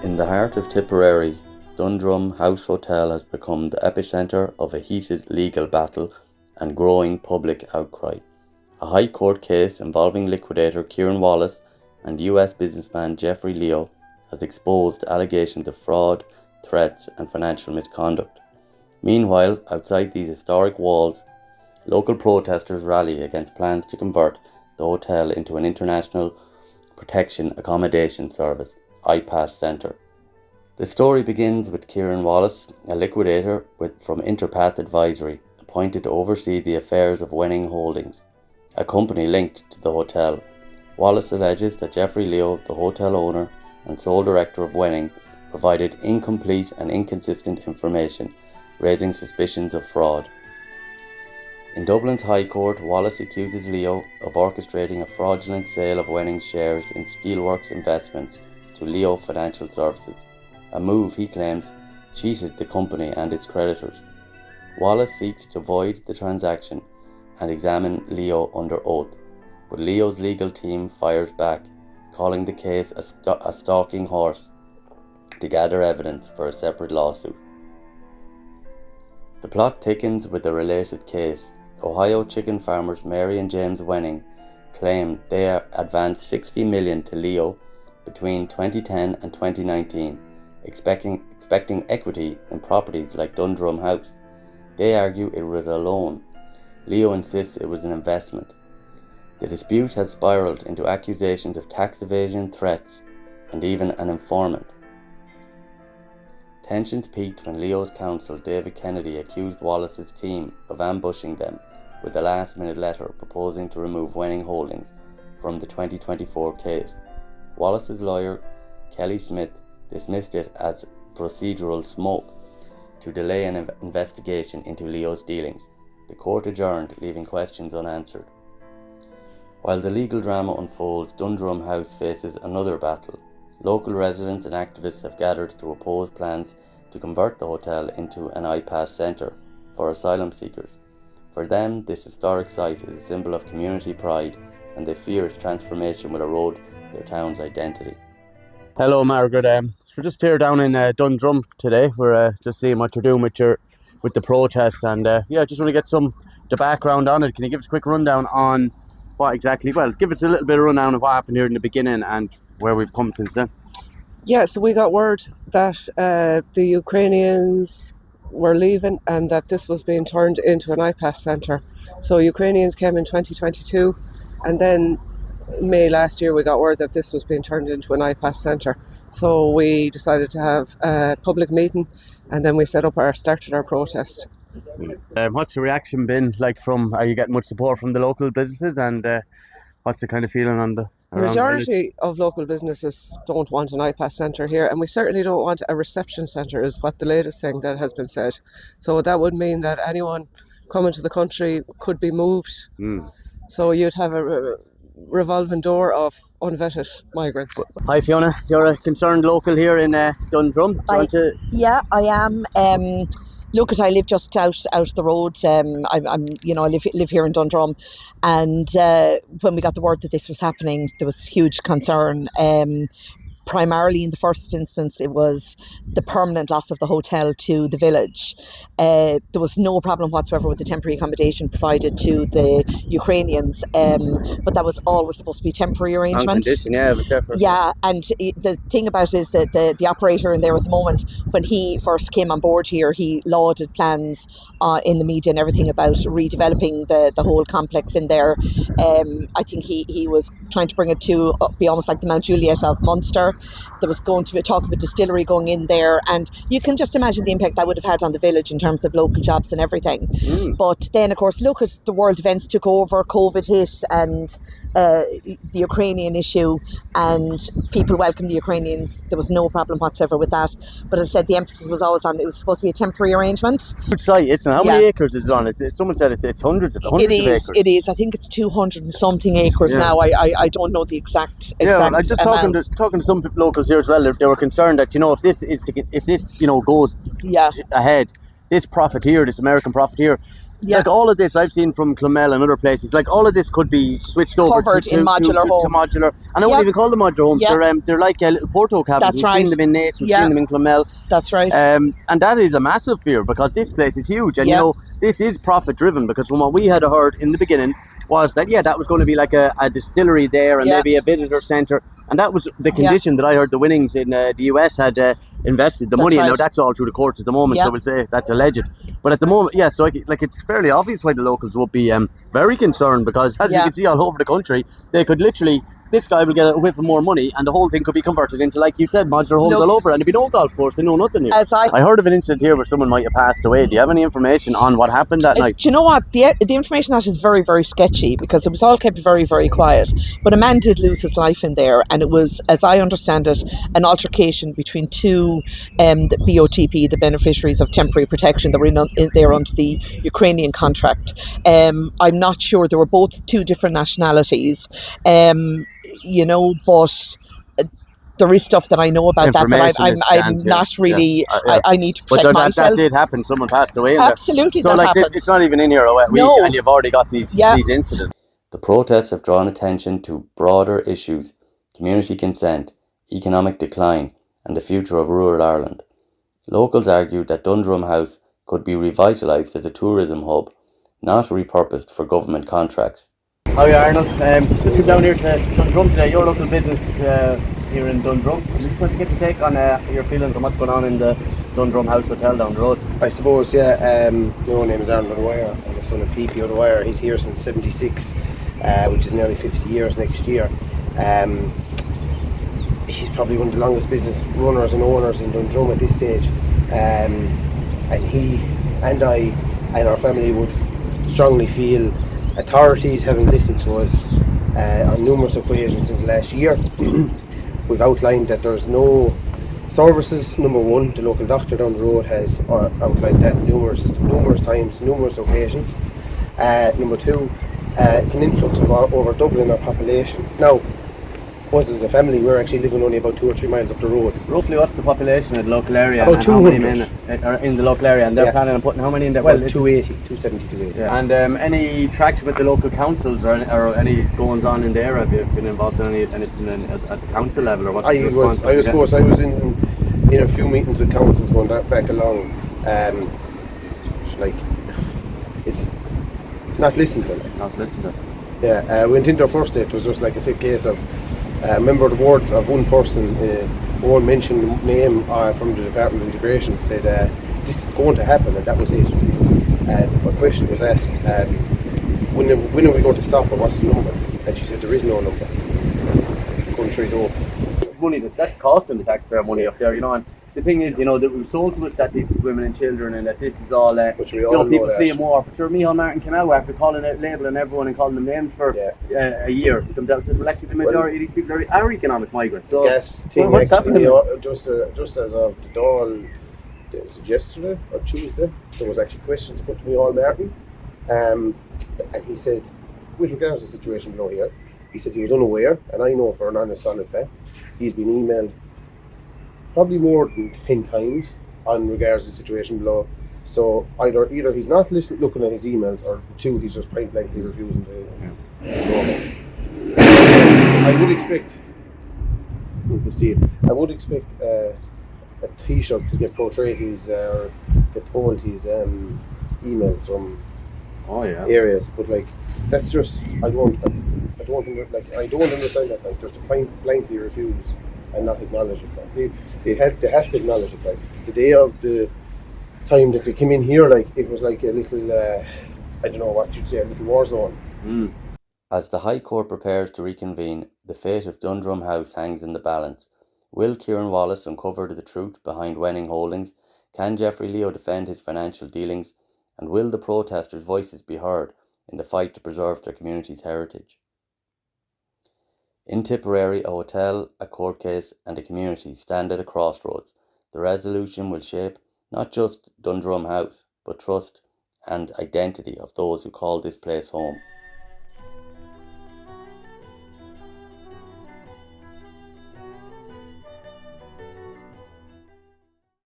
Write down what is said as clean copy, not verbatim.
In the heart of Tipperary, Dundrum House Hotel has become the epicentre of a heated legal battle and growing public outcry. A High Court case involving Liquidator Kieran Wallace and US businessman Jeffrey Leo has exposed allegations of fraud, threats and financial misconduct. Meanwhile, outside these historic walls, local protesters rally against plans to convert the hotel into an International Protection Accommodation Service IPAS centre. The story begins with Kieran Wallace, a liquidator from Interpath Advisory, appointed to oversee the affairs of Wenning Holdings, a company linked to the hotel. Wallace alleges that Jeffrey Leo, the hotel owner and sole director of Wenning, provided incomplete and inconsistent information, raising suspicions of fraud. In Dublin's High Court, Wallace accuses Leo of orchestrating a fraudulent sale of Wenning shares in Steelworks Investments to Leo Financial Services, a move he claims cheated the company and its creditors. Wallace seeks to void the transaction and examine Leo under oath, but Leo's legal team fires back, calling the case a stalking horse to gather evidence for a separate lawsuit. The plot thickens with a related case. Ohio chicken farmers Mary and James Wenning claimed they advanced $60 million to Leo between 2010 and 2019, expecting equity in properties like Dundrum House. They argue it was a loan. Leo insists it was an investment. The dispute has spiraled into accusations of tax evasion, threats, and even an informant. Tensions peaked when Leo's counsel David Kennedy accused Wallace's team of ambushing them with a last-minute letter proposing to remove Wenning Holdings from the 2024 case. Wallace's lawyer, Kelly Smith, dismissed it as procedural smoke to delay an investigation into Leo's dealings. The court adjourned, leaving questions unanswered. While the legal drama unfolds, Dundrum House faces another battle. Local residents and activists have gathered to oppose plans to convert the hotel into an IPAS centre for asylum seekers. For them, this historic site is a symbol of community pride, and they fear its transformation will erode their town's identity. Hello, Margaret. We're just here down in Dundrum today. We're just seeing what you're doing with the protest, and just want to get the background on it. Can you give us a quick rundown on what exactly? Well, give us a little bit of rundown of what happened here in the beginning and where we've come since then. Yeah, so we got word that the Ukrainians were leaving and that this was being turned into an IPAS centre. So Ukrainians came in 2022, and then May last year we got word that this was being turned into an IPAS centre. So we decided to have a public meeting, and then we started our protest. What's the reaction been like are you getting much support from the local businesses, and what's the kind of feeling on the majority of local businesses don't want an IPAS centre here, and we certainly don't want a reception centre, is what the latest thing that has been said. So that would mean that anyone coming to the country could be moved. So you'd have a revolving door of unvetted migrants. Hi Fiona, you're a concerned local here in Dundrum. Yeah, I am. Look, I live just out the road. I live here in Dundrum, and when we got the word that this was happening, there was huge concern. Primarily in the first instance, it was the permanent loss of the hotel to the village. There was no problem whatsoever with the temporary accommodation provided to the Ukrainians, but that was always supposed to be temporary arrangement. Yeah, it was definitely. Yeah, and the thing about it is that the operator in there at the moment, when he first came on board here, he lauded plans in the media and everything about redeveloping the whole complex in there. I think he was trying to bring it to be almost like the Mount Juliet of Munster. There was going to be talk of a distillery going in there, and you can just imagine the impact that would have had on the village in terms of local jobs and everything. But then, of course, look at the world events took over, COVID hit, and the Ukrainian issue, and people welcomed the Ukrainians. There was no problem whatsoever with that. But as I said, the emphasis was always on it was supposed to be a temporary arrangement. Good site, isn't it? How many acres is it on? Someone said it's hundreds of acres. It is. I think it's 200 and something acres now. I don't know the exact I'm just amount. talking to some locals here as well. They were concerned that if this goes ahead, this profit here, this American profit here, Yeah. Like all of this I've seen from Clonmel and other places, like all of this could be switched over Covered in modular to homes. modular. And I wouldn't even call them modular homes. Yeah. They're like little Porto cabins. That's We've right. seen them in Naas, we've Yeah. seen them in Clonmel. That's right. And that is a massive fear because this place is huge. And you know, this is profit driven, because from what we had heard in the beginning was that, that was going to be like a distillery there and maybe a visitor centre. And that was the condition that I heard the winnings in the US had invested the money. Right. And now that's all through the courts at the moment, so we'll say that's alleged. But at the moment, so like it's fairly obvious why the locals would be very concerned, because as you can see all over the country, they could literally, this guy will get a whiff of more money and the whole thing could be converted into, like you said, modular homes all over, and there'd be no golf course, they know nothing here. I heard of an incident here where someone might have passed away. Do you have any information on what happened that night? Do you know what? The information on that is very, very sketchy, because it was all kept very, very quiet. But a man did lose his life in there, and it was, as I understand it, an altercation between two the BOTP, the beneficiaries of temporary protection, that were in there under the Ukrainian contract. I'm not sure. They were both two different nationalities. You know, but there is stuff that I know about that, but I'm not really. I need to protect myself. That did happen. Someone passed away. Absolutely, so that happened. It's not even in here a week, and you've already got these incidents. The protests have drawn attention to broader issues: community consent, economic decline, and the future of rural Ireland. Locals argued that Dundrum House could be revitalised as a tourism hub, not repurposed for government contracts. How are you, Arnold? Just come down here to Dundrum today, your local business here in Dundrum. I just want to get your take on your feelings on what's going on in the Dundrum House Hotel down the road. I suppose, my name is Arnold O'Dwyer. I'm the son of P.P. O'Dwyer. He's here since '76, which is nearly 50 years next year. He's probably one of the longest business runners and owners in Dundrum at this stage. And he and I and our family would strongly feel authorities haven't listened to us on numerous occasions in the last year. We've outlined that there's no services. Number one, the local doctor down the road has outlined that numerous times, numerous occasions. Number two, it's an influx of over doubling our population. Now, us as a family, we're actually living only about 2 or 3 miles up the road. Roughly, what's the population in the local area? About 200. How many men are in the local area, and they're planning on putting how many in there? Well, 280, 270, 280. Yeah. And any traction with the local councils or any goings on in there? Have you been involved in anything at the council level, or what's the response? I suppose I was in a few meetings with councils going back along. It's not listened to. Not listened to. Yeah, went into our first day. It was just like a case of a member of the board of one person, won't mention the name from the Department of Integration, said this is going to happen, and that was it. And a question was asked, when are we going to stop, or what's the number? And she said there is no number. The country's open. It's money that's costing the taxpayer money up there, and the thing is, that it was sold to us that this is women and children and that this is all, which we all people know fleeing more. But sure, Micheál Martin came out after calling out, labelling everyone and calling them names for a year. He comes out and says, well, actually the majority of these people are economic migrants. So yes, thing what's actually, happening? Just as of the dawn, was it yesterday or Tuesday, there was actually questions put to Micheál Martin, and he said, with regards to the situation below here, he said he was unaware, and I know for an honest solid fact, he's been emailed probably more than 10 times on regards to the situation below. So either he's not looking at his emails, or two, he's just point blankly refusing to go. I would expect a Taoiseach to get portrayed his get told his emails from areas, but that's just I don't think that, I don't understand that, just to blankly refuse and not acknowledge it. They have to acknowledge it. The day of the time that they came in here, it was like a little I don't know what you'd say, a little war zone. As the High Court prepares to reconvene, the fate of Dundrum House hangs in the balance. Will Kieran Wallace uncover the truth behind Wenning Holdings? Can Jeffrey Leo defend his financial dealings? And will the protesters' voices be heard in the fight to preserve their community's heritage? In Tipperary, a hotel, a court case and a community stand at a crossroads. The resolution will shape not just Dundrum House, but trust and identity of those who call this place home.